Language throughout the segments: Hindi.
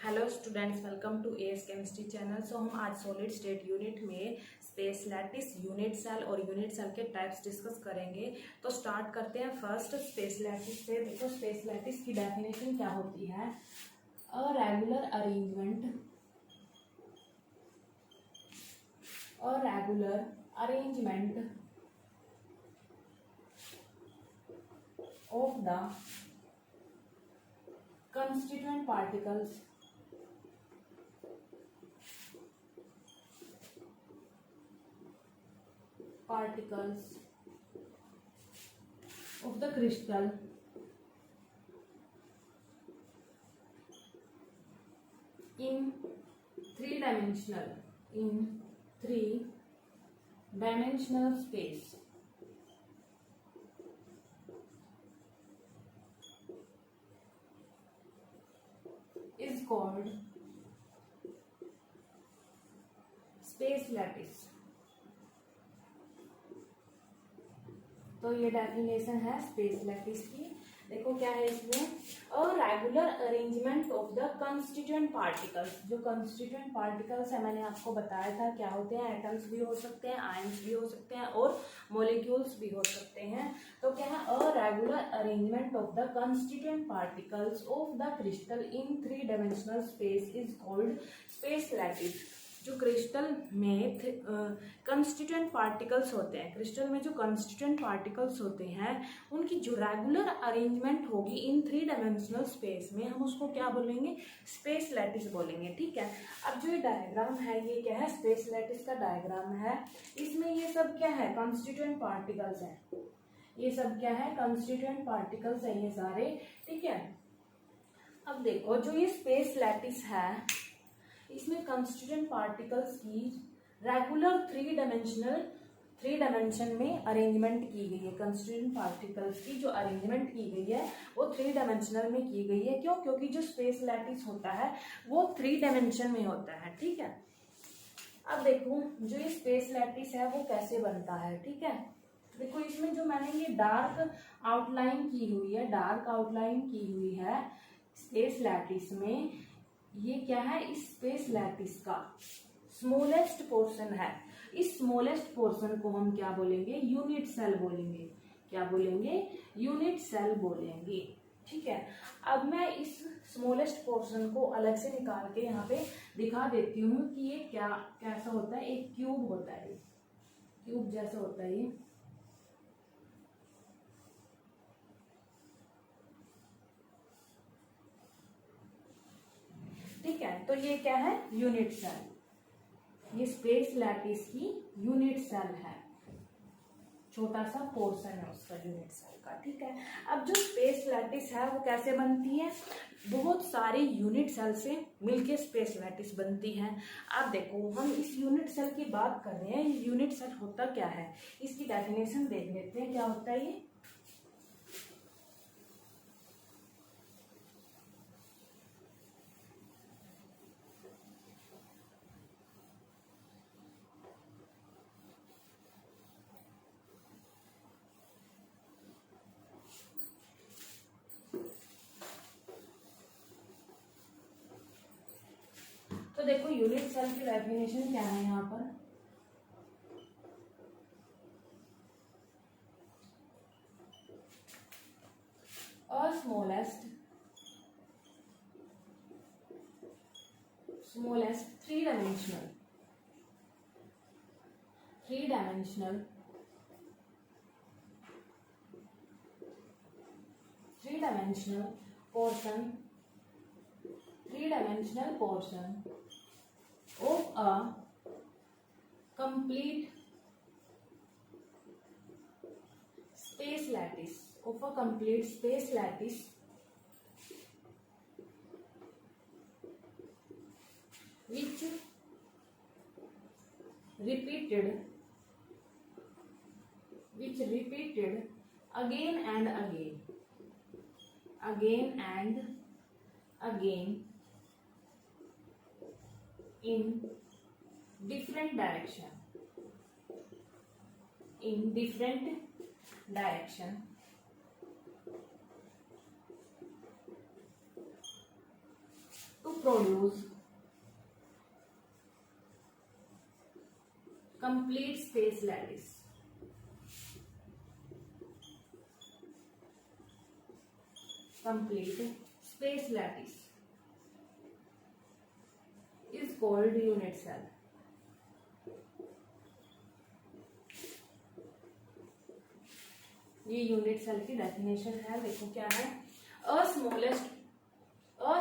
Hello students, welcome to AS chemistry channel. So हम आज सॉलिड स्टेट यूनिट में स्पेस लैटिस, यूनिट सेल और यूनिट सेल के टाइप्स डिस्कस करेंगे। तो स्टार्ट करते हैं फर्स्ट स्पेस लैटिस से। देखो स्पेस लैटिस की डेफिनेशन क्या होती है। A regular arrangement of the constituent particles of the crystal in three dimensional space is called space lattice। तो ये डेफिनेशन है स्पेस लैटिस की। देखो क्या है इसमें, a regular arrangement of the constituent particles. जो कंस्टिट्यूएंट पार्टिकल्स है मैंने आपको बताया था क्या होते हैं। एटम्स भी हो सकते हैं, आयंस भी हो सकते हैं और मॉलिक्यूल्स भी हो सकते हैं। तो क्या है, a regular arrangement of the constituent particles of the crystal in three dimensional space is called space lattice. जो क्रिस्टल में कंस्टिट्यूएंट पार्टिकल्स होते हैं, क्रिस्टल में जो कंस्टिट्यूएंट पार्टिकल्स होते हैं उनकी जो रेगुलर अरेंजमेंट होगी इन थ्री डायमेंशनल स्पेस में, हम उसको क्या बोलेंगे, स्पेस लैटिस बोलेंगे। ठीक है। अब जो ये डायग्राम है ये क्या है, स्पेस लैटिस का डायग्राम है। इसमें ये सब क्या है, कंस्टिट्यूएंट पार्टिकल्स है। ये सब क्या है, कंस्टिट्यूएंट पार्टिकल्स है ये सारे। ठीक है। अब देखो जो ये स्पेस लैटिस है इसमें कंस्टिट्यूएंट पार्टिकल्स की रेगुलर थ्री डायमेंशन में अरेंजमेंट की गई है। कंस्टिट्यूएंट पार्टिकल्स की जो अरेंजमेंट की गई है वो थ्री डायमेंशनल में की गई है। क्यों? क्योंकि जो स्पेस लैटिस होता है वो थ्री डायमेंशन में होता है। ठीक है। अब देखो जो ये स्पेस लैटिस है वो कैसे बनता है। ठीक है। देखो इसमें जो मैंने ये डार्क आउटलाइन की हुई है स्पेस लैटिस में, ये क्या है, इस स्पेस लैटिस का स्मॉलेस्ट पोर्शन है। इस स्मॉलेस्ट पोर्शन को हम क्या बोलेंगे, यूनिट सेल बोलेंगे। क्या बोलेंगे, यूनिट सेल बोलेंगे। ठीक है। अब मैं इस स्मॉलेस्ट पोर्शन को अलग से निकाल के यहाँ पे दिखा देती हूँ कि ये क्या कैसा होता है। एक क्यूब होता है, क्यूब जैसा होता है ये। ठीक है। तो ये क्या है, यूनिट सेल। ये स्पेस लैटिस की यूनिट सेल है, छोटा सा पोर्शन है उसका यूनिट सेल का। ठीक है। अब जो स्पेस लैटिस है वो कैसे बनती है, बहुत सारे यूनिट सेल से मिलके स्पेस लैटिस बनती है। अब देखो हम इस यूनिट सेल की बात कर रहे हैं। यूनिट सेल होता क्या है, इसकी डेफिनेशन देख लेते हैं क्या होता है ये। तो देखो यूनिट सेल की डेफिनेशन क्या है यहाँ पर, smallest three dimensional portion of a complete space lattice which repeated again and again in different direction to produce complete space lattice. Complete space lattice is called unit cell. ये यूनिट सेल की डेफिनेशन है। देखो क्या है, अ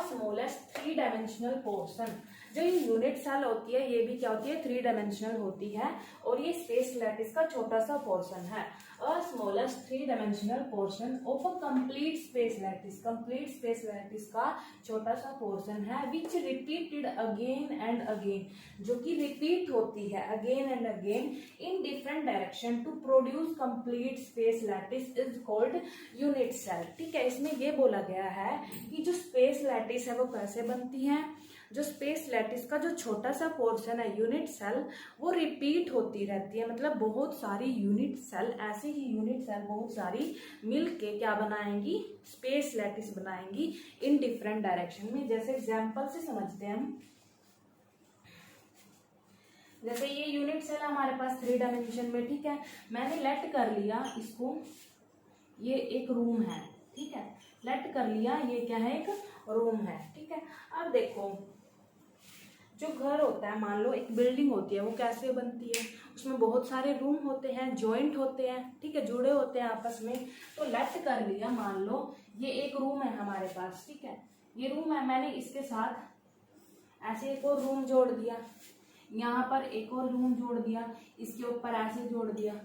स्मॉलेस्ट 3 डायमेंशनल पोर्शन। जो ये यूनिट सेल होती है ये भी क्या होती है, 3 डायमेंशनल होती है, और ये स्पेस लैटिस का छोटा सा पोर्शन है। A smallest 3 dimensional portion of a complete space lattice. Complete space lattice का छोटा सा पोर्शन है which repeated again and again, जो कि रिपीट होती है again and again in different direction to produce complete space lattice is called unit cell. ठीक है, इसमें ये बोला गया है कि जो स्पेस लैटिस है वो कैसे बनती है। जो स्पेस लैटिस का जो छोटा सा पोर्शन है यूनिट सेल, वो रिपीट होती रहती है। मतलब बहुत सारी यूनिट सेल, ऐसी ही यूनिट सेल बहुत सारी मिलके क्या बनाएंगी, स्पेस लैटिस बनाएंगी इन डिफरेंट डायरेक्शन में। जैसे एग्जांपल से समझते हैं हम, जैसे ये यूनिट सेल हमारे पास 3 डायमेंशन में। ठीक है, मैंने लेट कर लिया इसको, ये एक रूम है। ठीक है, लेट कर लिया ये क्या है, एक रूम है। ठीक है, अब देखो जो घर होता है, मान लो एक बिल्डिंग होती है, वो कैसे बनती है, उसमें बहुत सारे रूम होते हैं, जॉइंट होते हैं। ठीक है, जुड़े होते हैं आपस में। तो लेट कर लिया, मान लो ये एक रूम है हमारे पास। ठीक है, ये रूम है, मैंने इसके साथ ऐसे एक और रूम जोड़ दिया, यहाँ पर एक और रूम जोड़ दिया, इसके ऊपर ऐसे जोड़ दिया।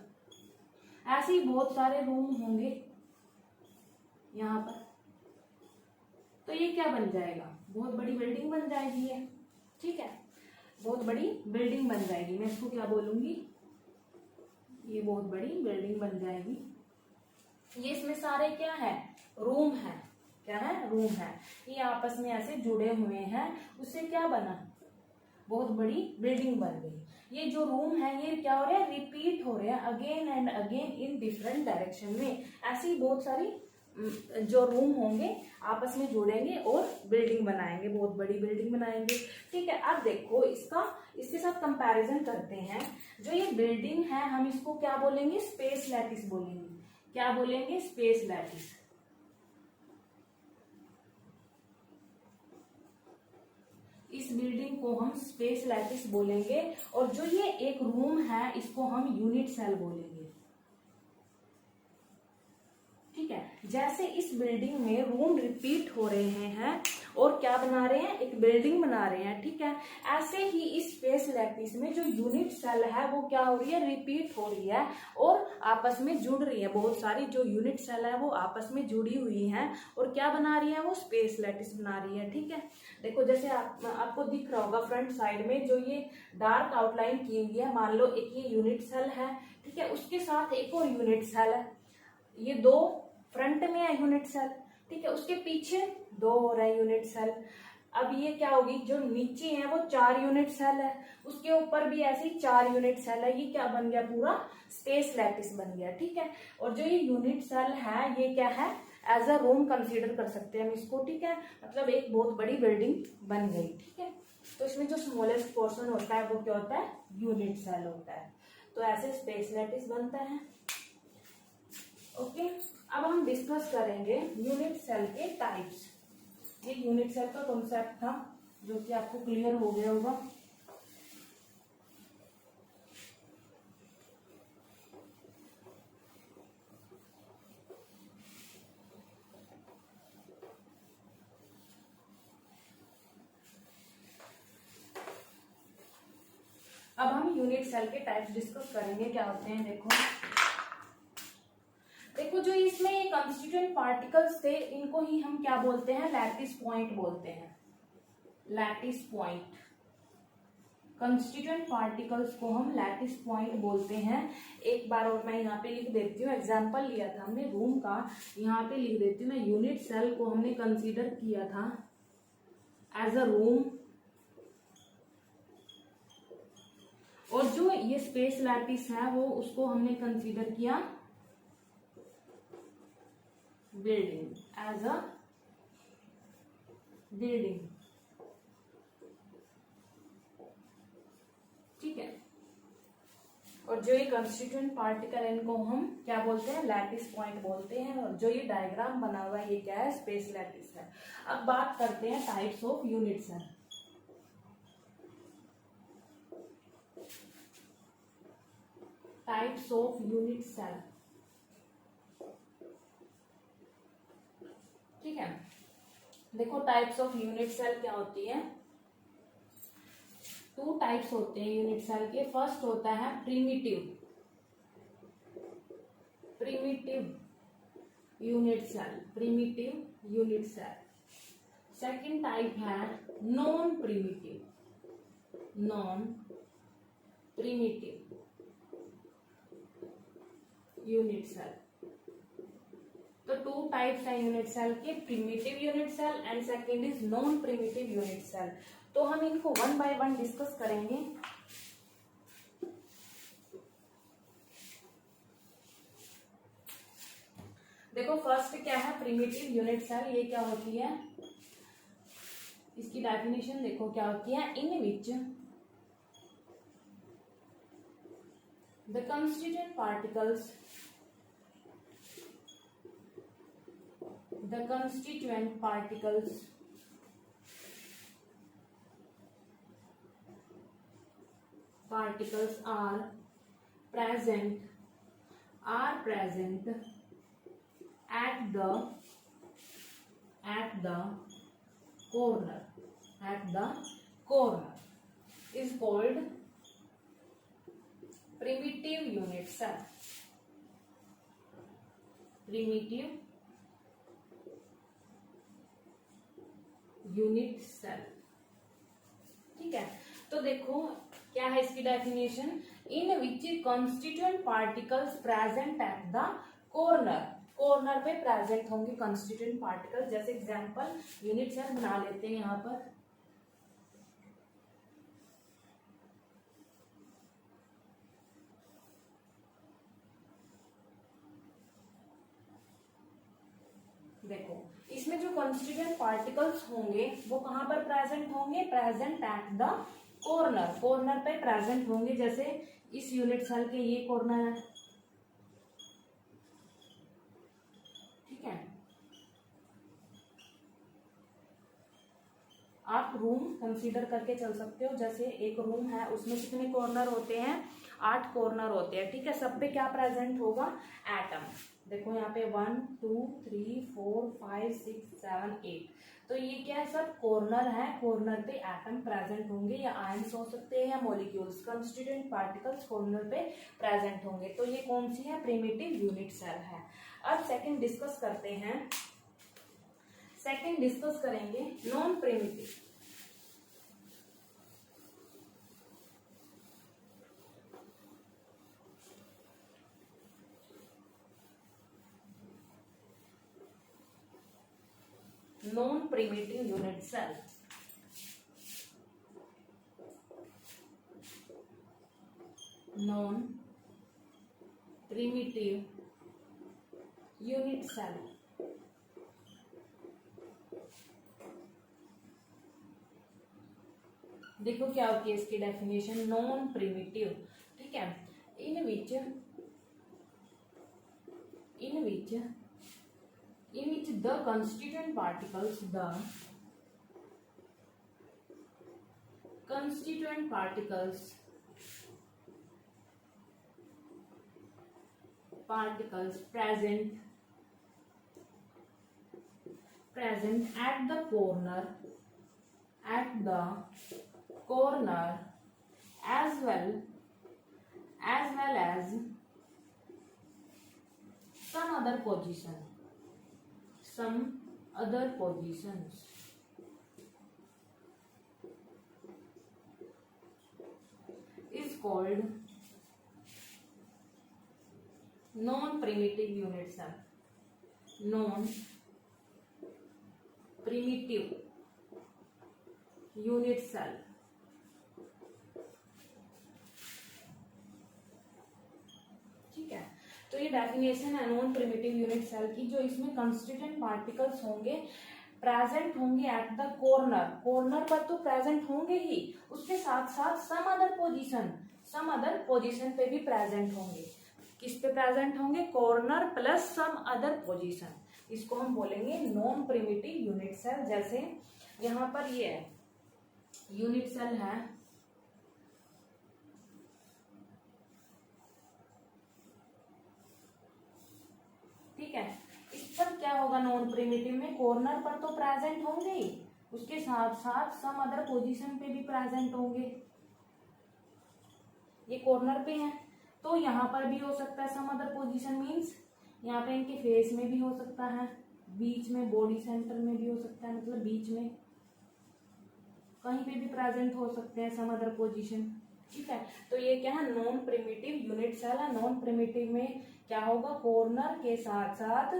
ऐसे ही बहुत सारे रूम होंगे यहाँ पर, तो ये क्या बन जाएगा, बहुत बड़ी बिल्डिंग बन जाएगी ये। ठीक है, बहुत बड़ी बिल्डिंग बन जाएगी। मैं इसको क्या बोलूंगी, ये बहुत बड़ी बिल्डिंग बन जाएगी। ये इसमें सारे क्या है, रूम है। क्या है, रूम है। ये आपस में ऐसे जुड़े हुए हैं, उससे क्या बना, बहुत बड़ी बिल्डिंग बन गई। ये जो रूम है ये क्या हो रहा है, रिपीट हो रहे हैं again and again in different direction में। ऐसी बहुत सारी जो रूम होंगे आपस में जुड़ेंगे और बिल्डिंग बनाएंगे, बहुत बड़ी बिल्डिंग बनाएंगे। ठीक है, अब देखो इसके साथ कंपैरिजन करते हैं। जो ये बिल्डिंग है हम इसको क्या बोलेंगे, स्पेस लैटिस बोलेंगे। क्या बोलेंगे, स्पेस लैटिस। इस बिल्डिंग को हम स्पेस लैटिस बोलेंगे, और जो ये एक रूम है इसको हम यूनिट सेल बोलेंगे। ठीक है, जैसे इस बिल्डिंग में रूम रिपीट हो रहे हैं और क्या बना रहे हैं, एक बिल्डिंग बना रहे हैं। ठीक है, ऐसे ही इस स्पेस लैटिस में जो यूनिट सेल है वो क्या हो रही है, रिपीट हो रही है और आपस में जुड़ रही है। बहुत सारी जो यूनिट सेल है वो आपस में जुड़ी हुई हैं और क्या बना रही है, वो स्पेस लैटिस बना रही है। ठीक है, देखो जैसे आपको दिख रहा होगा फ्रंट साइड में जो ये डार्क आउटलाइन की हुई है, मान लो एक ये यूनिट सेल है। ठीक है, उसके साथ एक और यूनिट सेल है, ये 2 फ्रंट में है यूनिट सेल। ठीक है, उसके पीछे 2 और है यूनिट सेल। अब ये क्या होगी, जो नीचे है वो 4 यूनिट सेल है, उसके ऊपर भी ऐसे ही 4 यूनिट सेल है। ये क्या बन गया, पूरा स्पेस लैटिस बन गया। ठीक है, और जो ये यूनिट सेल है ये क्या है, एज अ रूम कंसीडर कर सकते हैं हम इसको। ठीक है, मतलब एक बहुत बड़ी बिल्डिंग बन गई। ठीक है, तो इसमें जो स्मॉलेस्ट पोर्शन होता है वो क्या होता है, यूनिट सेल होता है। तो ऐसे स्पेस लैटिस बनता है। ओके, अब हम डिस्कस करेंगे यूनिट सेल के टाइप्स। ये यूनिट सेल का कॉन्सेप्ट था जो कि आपको क्लियर हो गया होगा। अब हम यूनिट सेल के टाइप्स डिस्कस करेंगे, क्या होते हैं। देखो जो इसमें ये कंस्टिट्यूएंट पार्टिकल्स थे इनको ही हम क्या बोलते हैं, लैटिस पॉइंट बोलते हैं। लैटिस पॉइंट, कंस्टिट्यूएंट पार्टिकल्स को हम लैटिस पॉइंट बोलते हैं। एक बार और मैं यहाँ पे लिख देती हूँ, एग्जांपल लिया था हमने रूम का, यहाँ पे लिख देती हूँ मैं। यूनिट सेल को हमने कंसीडर किया था एज अ रूम, और जो ये स्पेस लैटिस है वो उसको हमने कंसीडर किया बिल्डिंग, एज अ बिल्डिंग। ठीक है। और जो ये कंस्टिट्यूएंट पार्टिकल, इनको हम क्या बोलते हैं, लैटिस पॉइंट बोलते हैं। और जो ये डायग्राम बना हुआ है ये क्या है, स्पेस लैटिस है। अब बात करते हैं types of unit cell. Types of unit cell, ठीक है। देखो टाइप्स ऑफ यूनिट सेल क्या होती है, 2 टाइप्स होते हैं यूनिट सेल के। फर्स्ट होता है primitive unit cell, primitive unit cell. Second type है नॉन प्रिमिटिव यूनिट सेल। तो 2 टाइप्स है यूनिट सेल के, primitive unit cell and second is non primitive unit cell. तो हम इनको 1 बाय 1 डिस्कस करेंगे। देखो फर्स्ट क्या है, प्रिमिटिव यूनिट सेल। ये क्या होती है, इसकी डेफिनेशन देखो क्या होती है, in which the constituent particles are present at the corner is called primitive unit cell। ठीक है। तो देखो क्या है इसकी definition, in which constituent particles present at the corner पे प्रेजेंट होंगे कंस्टिट्यूएंट पार्टिकल। जैसे एग्जांपल यूनिट सेल बना लेते हैं यहाँ पर। देखो इसमें जो कंस्टिट्यूएंट पार्टिकल्स होंगे वो कहां पर प्रेजेंट होंगे, प्रेजेंट एट द कॉर्नर पे प्रेजेंट होंगे। जैसे इस यूनिट सेल के ये कॉर्नर है, ठीक है। आप रूम कंसीडर करके चल सकते हो। जैसे एक रूम है, उसमें कितने कॉर्नर होते हैं, 8 कॉर्नर होते हैं, ठीक है। सब पे क्या प्रेजेंट होगा, एटम। देखो यहाँ पे 1 2 3 4 5 6 7 8, तो ये क्या है, सब कॉर्नर है। कॉर्नर पे एटम प्रेजेंट होंगे, या आयंस हो सकते हैं या मॉलिक्यूल्स। कंस्टिट्यूएंट पार्टिकल्स कॉर्नर पे प्रेजेंट होंगे। तो ये कौन सी है, प्रिमिटिव यूनिट सेल है। अब सेकंड डिस्कस करते हैं, सेकंड डिस्कस करेंगे non primitive. Non primitive unit cell. Non primitive unit cell. देखो क्या होती है इसकी डेफिनेशन, नॉन प्रिमिटिव, ठीक है। In which the constituent particles present at the corner as well as some other positions is called non-primitive unit cell. Non-primitive unit cell। ठीक है। तो ये डेफिनेशन है नॉन प्रिमिटिव यूनिट सेल की। जो इसमें कंस्टिट्यूएंट पार्टिकल्स होंगे प्रेजेंट होंगे एट द कॉर्नर, कॉर्नर पर तो प्रेजेंट होंगे ही, उसके साथ साथ सम अदर पोजीशन पे भी प्रेजेंट होंगे। किस पे प्रेजेंट होंगे? Corner plus some other position. इसको हम बोलेंगे नॉन प्रिमिटिव यूनिट सेल। जैसे यहाँ पर ये है, यूनिट सेल है, ठीक है। इस पर क्या होगा? नॉन प्रिमिटिव में कॉर्नर पर तो प्रेजेंट होंगे ही, उसके साथ साथ सम अदर पोजीशन पे भी प्रेजेंट होंगे। ये कॉर्नर पे है तो यहाँ पर भी हो सकता है सम अदर पोजीशन, मीन्स यहाँ पे इनके फेस में भी हो सकता है, बीच में बॉडी सेंटर में भी हो सकता है, मतलब बीच में कहीं पे भी प्रेजेंट हो सकते हैं सम अदर पोजीशन, ठीक है। तो ये क्या है? नॉन प्रिमिटिव यूनिट सेल है। नॉन प्रिमिटिव में क्या होगा? कॉर्नर के साथ साथ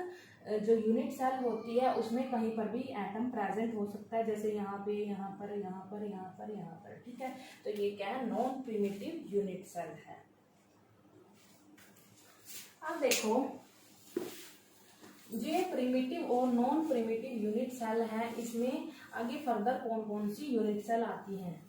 जो यूनिट सेल होती है उसमें कहीं पर भी एटम प्रेजेंट हो सकता है, जैसे यहाँ पे, यहाँ पर, यहाँ पर, यहाँ पर, यहाँ पर, ठीक है। तो ये क्या है? नॉन प्रिमिटिव यूनिट सेल है। अब देखो, जो प्रिमिटिव और नॉन प्रिमिटिव यूनिट सेल है, इसमें आगे फर्दर कौन कौन सी यूनिट सेल आती हैं?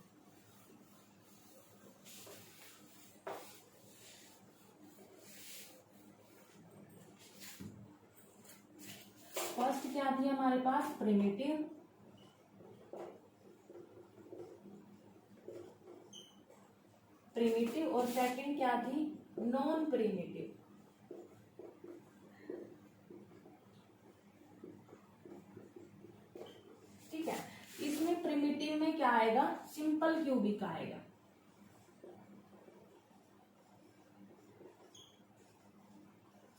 फर्स्ट क्या आती है हमारे पास? प्रिमिटिव, और सेकंड क्या थी? Non primitive. ठीक है। इसमें प्रिमिटिव में क्या आएगा? सिंपल क्यूबिक आएगा,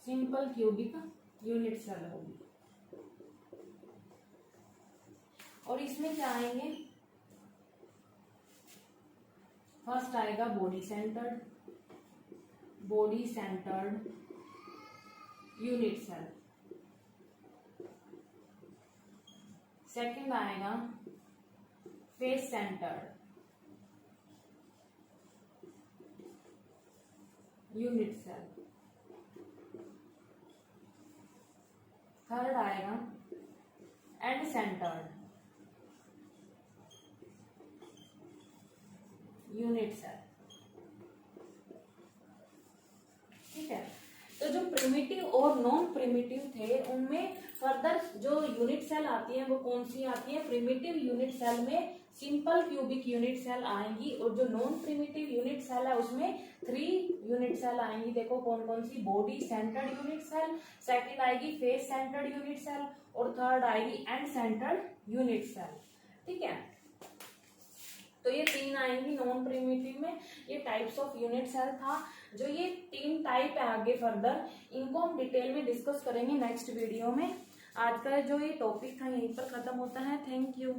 सिंपल क्यूबिक यूनिट सेल होगी। और इसमें क्या आएंगे? फर्स्ट आएगा body centred unit cell. Second आएगा face centred unit cell. Third आएगा एंड सेंटर्ड यूनिट सेल, ठीक है। तो जो प्रिमिटिव और नॉन प्रिमिटिव थे उनमें फर्दर जो यूनिट सेल आती है वो कौन सी आती है? प्रिमिटिव यूनिट सेल में सिंपल क्यूबिक यूनिट सेल आएंगी, और जो नॉन प्रिमिटिव यूनिट सेल है उसमें 3 यूनिट सेल आएंगी। देखो कौन कौन सी? Body centred unit cell, second आएगी फेस सेंटर्ड यूनिट सेल, और थर्ड आएगी एंड सेंटर्ड यूनिट सेल, ठीक है। तो ये 3 आएंगी नॉन प्रिमिटिव में। ये टाइप्स ऑफ यूनिट सेल था। जो ये 3 टाइप है आगे फर्दर इनको हम डिटेल में डिस्कस करेंगे नेक्स्ट वीडियो में। आज का जो ये टॉपिक था यहीं पर खत्म होता है। Thank you.